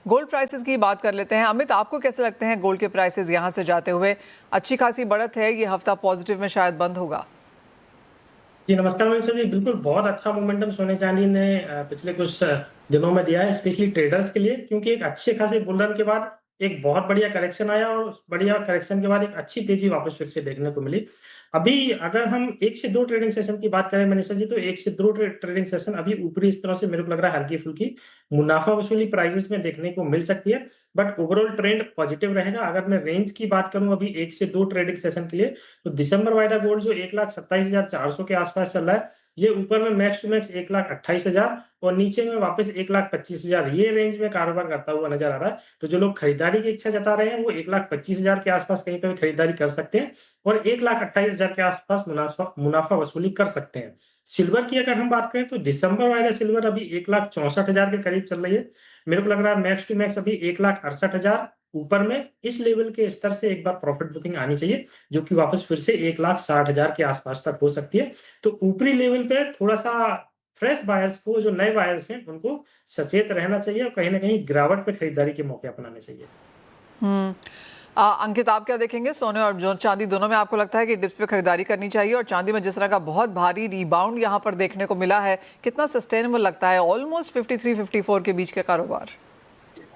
Gold prices की बात कर लेते हैं। अमित, आपको कैसे लगते हैं गोल्ड के प्राइसेस यहाँ से जाते हुए? अच्छी खासी बढ़त है, ये हफ्ता पॉजिटिव में शायद बंद होगा। जी नमस्कार मनीष सर जी। बिल्कुल बहुत अच्छा मोमेंटम सोने चांदी ने पिछले कुछ दिनों में दिया है, स्पेशली ट्रेडर्स के लिए, क्योंकि एक अच्छे खासे बुल रन के बाद एक बहुत बढ़िया करेक्शन आया और उस बढ़िया करेक्शन के बाद एक अच्छी तेजी वापस फिर से देखने को मिली। अभी अगर हम एक से दो ट्रेडिंग सेशन की बात करें मनीषा जी, तो एक से दो ट्रेडिंग सेशन अभी ऊपरी इस तरह से मेरे को लग रहा है हल्की फुल्की मुनाफा वसूली प्राइसेस में देखने को मिल सकती है, बट ओवरऑल ट्रेंड पॉजिटिव रहेगा। अगर मैं रेंज की बात करूं अभी एक से दो ट्रेडिंग सेशन के लिए, तो दिसंबर वाइडा गोल्ड जो 1,27,400 के आसपास चल रहा है, ये ऊपर में मैक्स टू मैक्स 1,28,000 और नीचे में वापस 1,25,000 ये रेंज में कारोबार करता हुआ नजर आ रहा है। तो जो लोग खरीदारी की इच्छा जता रहे हैं वो 1,25,000 के आसपास कहीं पर भी खरीदारी कर सकते हैं और 1,28,000 के आसपास मुनाफा मुनाफा वसूली कर सकते हैं। सिल्वर की अगर हम बात करें तो दिसंबर वाला सिल्वर अभी 1,64,000 के करीब चल रही है। मेरे को लग रहा है मैक्स टू मैक्स अभी 1,68,000 ऊपर में इस लेवल के स्तर से एक बार प्रॉफिट बुकिंग आनी चाहिए, जो कि वापस फिर से 1,60,000 के आसपास तक हो सकती है। तो ऊपरी लेवल पे थोड़ा सा फ्रेश बायर्स को, जो नए बायर्स हैं, उनको सचेत रहना चाहिए और कहीं ना कहीं गिरावट पे खरीदारी के मौके अपनाने चाहिए। हम्म। अंकित, आप क्या देखेंगे? सोने और जो चांदी दोनों में आपको लगता है कि डिप्स पे खरीदारी करनी चाहिए? और चांदी में जिस तरह का बहुत भारी रिबाउंड यहाँ पर देखने को मिला है, कितना सस्टेनेबल लगता है ऑलमोस्ट 53-54 के बीच के कारोबार?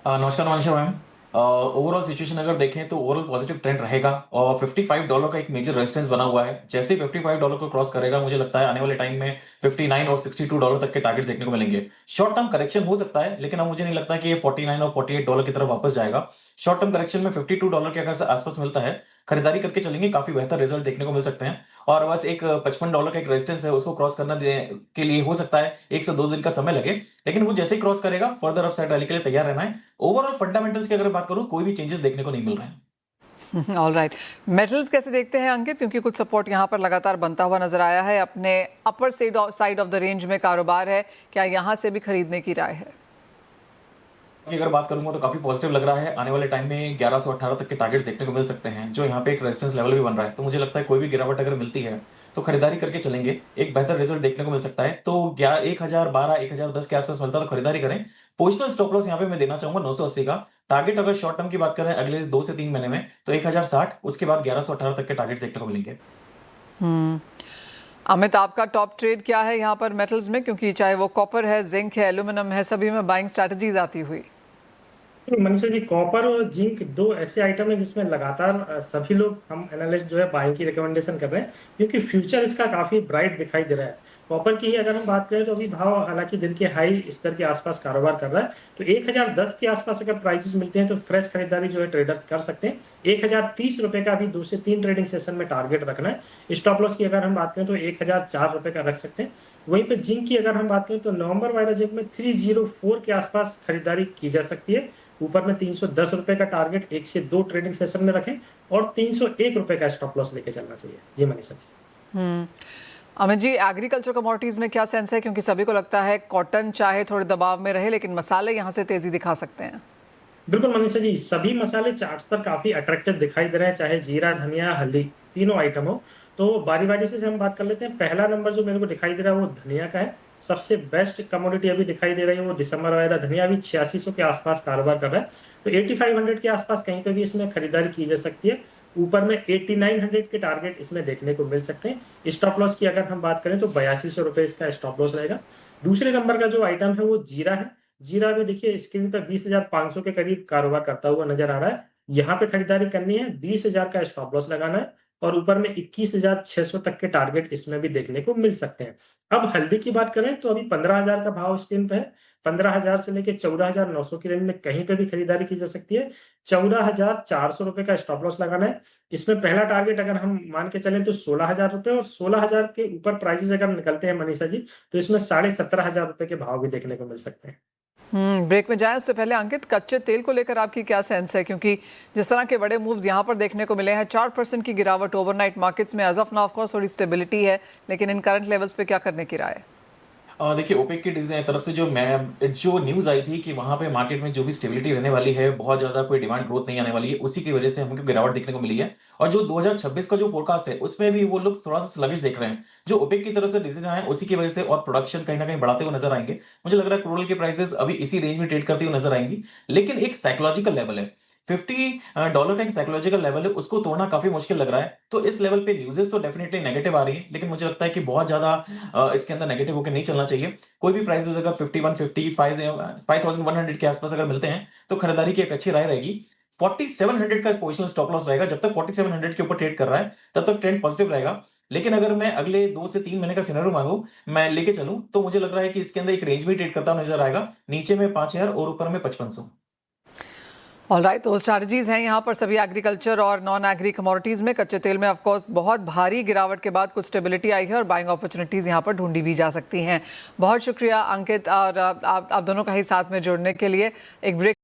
नमस्कार मनीषा मैम। ओवरऑल सिचुएशन अगर देखें तो ओवरऑल पॉजिटिव ट्रेंड रहेगा और $55 का एक मेजर रेजिस्टेंस बना हुआ है। जैसे ही $55 को क्रॉस करेगा, मुझे लगता है आने वाले टाइम में 59 और $62 तक के टारगेट देखने को मिलेंगे। शॉर्ट टर्म करेक्शन हो सकता है, लेकिन अब मुझे नहीं लगता कि ये 49 और $48 की तरफ वापस जाएगा। शॉर्ट टर्म करेक्शन में $52 के अगर आसपास मिलता है, खरीदारी करके चलेंगे, काफी बेहतर रिजल्ट देखने को मिल सकते हैं। और बस एक $55 का एक रेजिस्टेंस है, उसको क्रॉस करना के लिए हो सकता है 1 से 2 दिन का समय लगे, लेकिन वो जैसे ही क्रॉस करेगा फर्दर अपसाइड रैली के लिए तैयार रहना है। ओवरऑल फंडामेंटल्स की अगर बात करूं, कोई भी चेंजेस देखने को नहीं मिल रहे हैं। All right. मेटल्स कैसे देखते हैं अंकित? क्योंकि कुछ सपोर्ट यहाँ पर लगातार बनता हुआ नजर आया है, अपने upper side of the range में कारोबार है, क्या यहाँ से भी खरीदने की राय है? अगर बात करूंगा तो काफी पॉजिटिव लग रहा है। आने वाले टाइम में 1118 तक के टारगेट देखने को मिल सकते हैं, जो यहाँ पे एक रेजिस्टेंस लेवल भी बन रहा है। तो मुझे लगता है कोई भी गिरावट अगर मिलती है तो खरीदारी करके चलेंगे, एक बेहतर रिजल्ट देखने को मिल सकता है। तो 1012 1010 के आसपास मिलता है तो खरीदारी करें। पोजिशनल स्टॉप लॉस यहाँ पे मैं देना चाहूंगा 980 का। टारगेट अगर शॉर्ट टर्म की बात करें अगले 2 से 3 महीने में, तो 1060, उसके बाद 1118 तक के टारगेट देखने को मिलेंगे। अमित, आपका टॉप ट्रेड क्या है यहाँ पर मेटल्स में? क्योंकि चाहे वो कॉपर है, जिंक है, एल्यूमिनियम है, सभी में बाइंग स्ट्रैटेजीज आती हुई। मनीषा जी, कॉपर और जिंक दो ऐसे आइटम है जिसमें लगातार सभी लोग, हम एनालिस्ट जो है, बाइंग की रिकमेंडेशन कर रहे हैं, क्योंकि फ्यूचर इसका काफी ब्राइट दिखाई दे रहा है। कॉपर की ही अगर हम बात करें तो अभी भाव हालांकि दिन के हाई स्तर के आसपास कारोबार कर रहा है। तो 1,010 के आसपास अगर प्राइसेस मिलते हैं तो फ्रेश खरीदारी जो है ट्रेडर्स कर सकते हैं। 1,030 रुपए का अभी 2 से 3 ट्रेडिंग सेशन में टारगेट रखना है। स्टॉप लॉस की अगर हम बात करें तो 1,004 रुपए का रख सकते हैं। वहीं पे जिंक की अगर हम बात करें तो नवंबर वाला जिंक में 304 के आसपास खरीदारी की जा सकती है। ऊपर में 310 रुपए का टारगेट 1 से 2 ट्रेडिंग सेशन में रखें और 301 रुपए का स्टॉप लॉस लेके चलना चाहिए। जी मनीषा जी। अमित जी, एग्रीकल्चर कमोडिटीज में क्या सेंस है? क्योंकि सभी को लगता है कॉटन चाहे थोड़े दबाव में रहे, लेकिन मसाले यहाँ से तेजी दिखा सकते हैं। बिल्कुल मनीषा जी, सभी मसाले चार्ट्स पर काफी अट्रैक्टिव दिखाई दे रहे हैं, चाहे जीरा, धनिया, हल्दी, तीनों आइटम हो। तो बारी बारी से हम बात कर लेते हैं। पहला नंबर जो मेरे को दिखाई दे रहा है वो धनिया का है। सबसे बेस्ट कमोडिटी अभी दिखाई दे रही है वो दिसंबर वाला धनिया, अभी 8600 के आसपास कारोबार कर रहा है। तो 8500 के आसपास कहीं पे भी इसमें खरीदारी की जा सकती है। ऊपर में 8900 के टारगेट इसमें देखने को मिल सकते हैं। स्टॉप लॉस की अगर हम बात करें तो 8200 रुपए इसका स्टॉप लॉस रहेगा। दूसरे नंबर का जो आइटम है वो जीरा है। जीरा भी देखिए स्क्रीन पर 20,500 के करीब कारोबार करता हुआ नजर आ रहा है। यहाँ पे खरीदारी करनी है, 20,000 का स्टॉप लॉस लगाना है और ऊपर में 21,600 तक के टारगेट इसमें भी देखने को मिल सकते हैं। अब हल्दी की बात करें तो अभी 15,000 का भाव स्क्रीन पे है। 15,000 से लेके 14,900 की रेंज में कहीं पे भी खरीदारी की जा सकती है। 14,400 रुपए का स्टॉप लॉस लगाना है। इसमें पहला टारगेट अगर हम मान के चलें तो 16,000 रुपए, और 16,000 के ऊपर प्राइसेस अगर निकलते हैं मनीषा जी, तो इसमें 17,500 रुपए के भाव भी देखने को मिल सकते हैं। ब्रेक में जाएं उससे पहले अंकित, कच्चे तेल को लेकर आपकी क्या सेंस है? क्योंकि जिस तरह के बड़े मूव्स यहाँ पर देखने को मिले हैं, 4% की गिरावट ओवरनाइट मार्केट्स में, as of now of course थोड़ी स्टेबिलिटी है, लेकिन इन करंट लेवल्स पे क्या करने की राय है? देखिए ओपेक की तरफ से जो न्यूज़ आई थी कि वहाँ पे मार्केट में जो भी स्टेबिलिटी रहने वाली है, बहुत ज़्यादा कोई डिमांड ग्रोथ नहीं आने वाली है, उसी की वजह से हमको गिरावट देखने को मिली है। और जो 2026 का जो फोरकास्ट है, उसमें भी वो लोग थोड़ा-सा स्लगिश देख रहे हैं। जो ओपेक की तरफ से डिसीजन आया, उसी की वजह से और प्रोडक्शन कहीं न कहीं बढ़ाते हुए नज़र आएँगे। मुझे लग रहा है क्रूड ऑयल की प्राइसेज़ अभी इसी रेंज में ट्रेड करती हुई नज़र आएँगी। लेकिन एक साइकोलॉजिकल लेवल है। $50 का एक साइकोलॉजिकल लेवल है, उसको तोड़ना काफ़ी मुश्किल लग रहा है। तो इस लेवल पे न्यूज़ेज़ तो डेफिनिटली नेगेटिव आ रही है, लेकिन मुझे लगता है कि बहुत ज़्यादा इसके अंदर नेगेटिव होके नहीं चलना चाहिए। कोई भी प्राइसेज़ अगर 51, 55 या 5100 के आस-पास अगर मिलते हैं, तो खरीदारी की एक अच्छी राय रहेगी। 4700 का पोजिशनल स्टॉप लॉस रहेगा। जब तक 4700 के ऊपर ट्रेड कर रहा है, तब तक ट्रेंड पॉजिटिव रहेगा। लेकिन अगर मैं अगले 2 से 3 महीने का सिनेरियो मांगूँ, मैं लेके चलूँ, तो मुझे लग रहा है कि इसके अंदर एक रेंज में ट्रेड करता हुआ नज़र आएगा। नीचे में 5000 और ऊपर में 5500। ऑलराइट, तो स्ट्रैटेजीज हैं यहाँ पर सभी एग्रीकल्चर और नॉन एग्री कमोडिटीज़ में। कच्चे तेल में ऑफ कोर्स बहुत भारी गिरावट के बाद कुछ स्टेबिलिटी आई है और बाइंग अपॉर्चुनिटीज़ यहाँ पर ढूंढी भी जा सकती हैं। बहुत शुक्रिया अंकित और आप दोनों का ही साथ में जुड़ने के लिए। एक ब्रेक